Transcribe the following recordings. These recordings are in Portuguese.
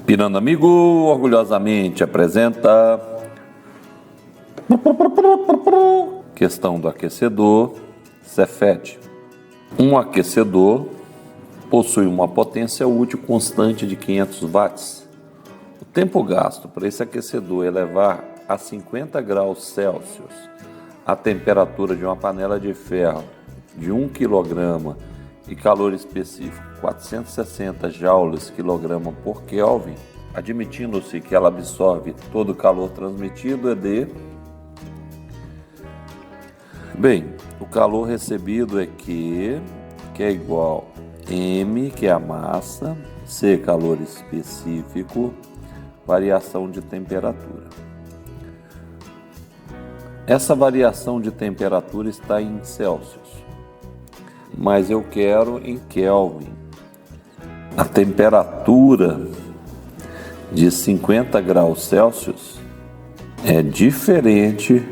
Pirando Amigo orgulhosamente apresenta questão do aquecedor Cefet. Um aquecedor possui uma potência útil constante de 500 watts. O tempo gasto para esse aquecedor elevar a 50 graus Celsius a temperatura de uma panela de ferro de 1 kg e calor específico 460 joules kg por Kelvin, admitindo-se que ela absorve todo o calor transmitido, é de... Bem, o calor recebido é Q, que é igual a M, que é a massa, C, calor específico, variação de temperatura. Essa variação de temperatura está em Celsius, mas eu quero em Kelvin. A temperatura de 50 graus Celsius é diferente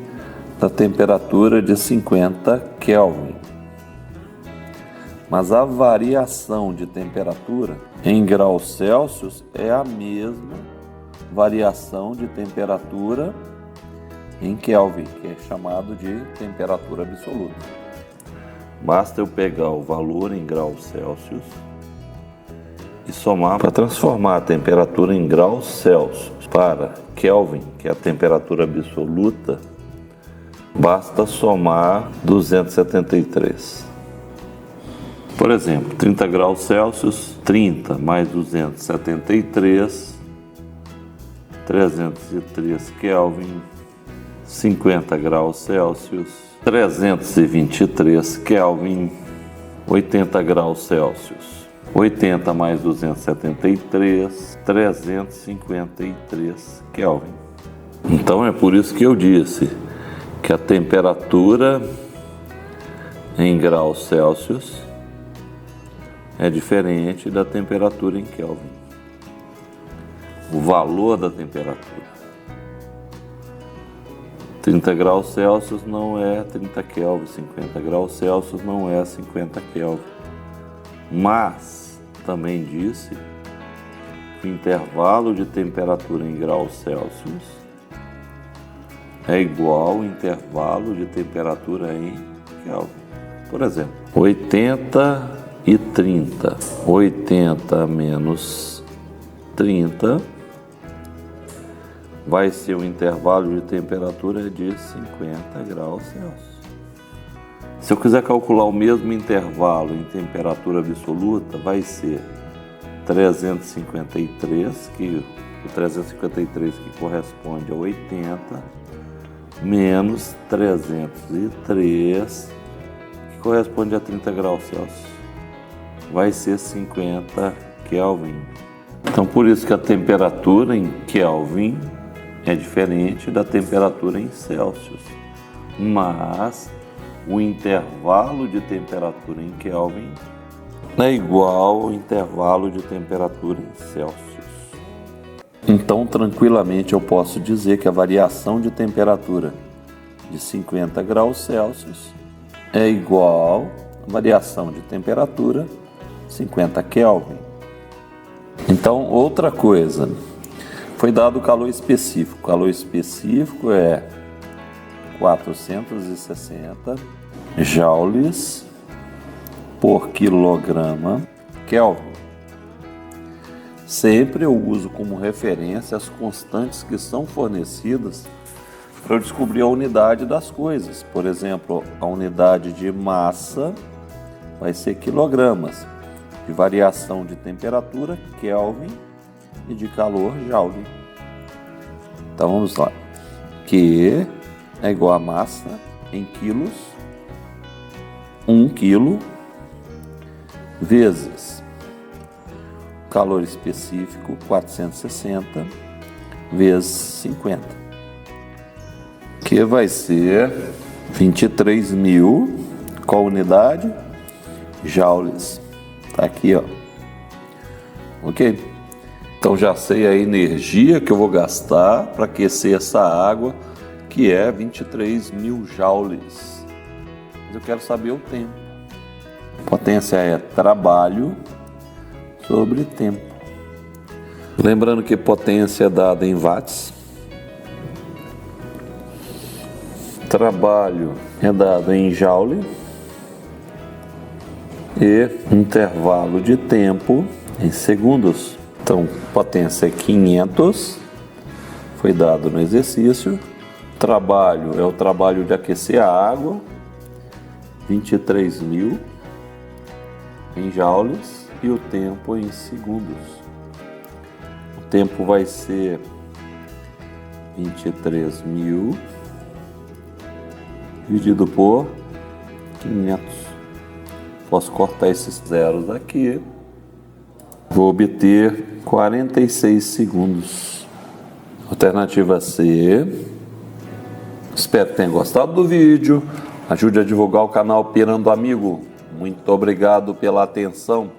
da temperatura de 50 Kelvin. Mas a variação de temperatura em graus Celsius é a mesma variação de temperatura em Kelvin, que é chamado de temperatura absoluta. Basta eu pegar o valor em graus Celsius e somar para transformar a temperatura em graus Celsius para Kelvin, que é a temperatura absoluta, basta somar 273. Por exemplo, 30 graus Celsius, 30 mais 273, 303 Kelvin, 50 graus Celsius, 323 Kelvin, 80 graus Celsius, 80 mais 273, 353 Kelvin. Então é por isso que eu disse que a temperatura em graus Celsius é diferente da temperatura em Kelvin. O valor da temperatura. 30 graus Celsius não é 30 Kelvin, 50 graus Celsius não é 50 Kelvin. Mas também disse que o intervalo de temperatura em graus Celsius é igual ao intervalo de temperatura em Kelvin. Por exemplo, 80 e 30. 80 menos 30 vai ser o intervalo de temperatura de 50 graus Celsius. Se eu quiser calcular o mesmo intervalo em temperatura absoluta, vai ser 353, que o 353 que corresponde a 80, menos 303, que corresponde a 30 graus Celsius. Vai ser 50 Kelvin. Então, por isso que a temperatura em Kelvin é diferente da temperatura em Celsius, mas o intervalo de temperatura em Kelvin é igual ao intervalo de temperatura em Celsius. Então, tranquilamente, eu posso dizer que a variação de temperatura de 50 graus Celsius é igual à variação de temperatura 50 Kelvin. Então, outra coisa, foi dado o calor específico. O calor específico é 460 joules por quilograma Kelvin. Sempre eu uso como referência as constantes que são fornecidas para eu descobrir a unidade das coisas. Por exemplo, a unidade de massa vai ser quilogramas, de variação de temperatura Kelvin e de calor joule. Então vamos lá. Q é igual a massa em quilos, 1 quilo, vezes calor específico, 460, vezes 50, que vai ser 23.000, qual unidade? Joules. Tá aqui, ó. Ok? Então já sei a energia que eu vou gastar para aquecer essa água, que é 23.000 joules. Mas eu quero saber o tempo. Potência é trabalho sobre tempo. Lembrando que potência é dada em watts. Trabalho é dado em joule. E intervalo de tempo em segundos. Então, potência é 500, foi dado no exercício. Trabalho é o trabalho de aquecer a água, 23.000 em joules, e o tempo em segundos. O tempo vai ser 23.000 dividido por 500. Posso cortar esses zeros aqui. Vou obter 46 segundos. Alternativa C. Espero que tenha gostado do vídeo. Ajude a divulgar o canal Pirando Amigo. Muito obrigado pela atenção.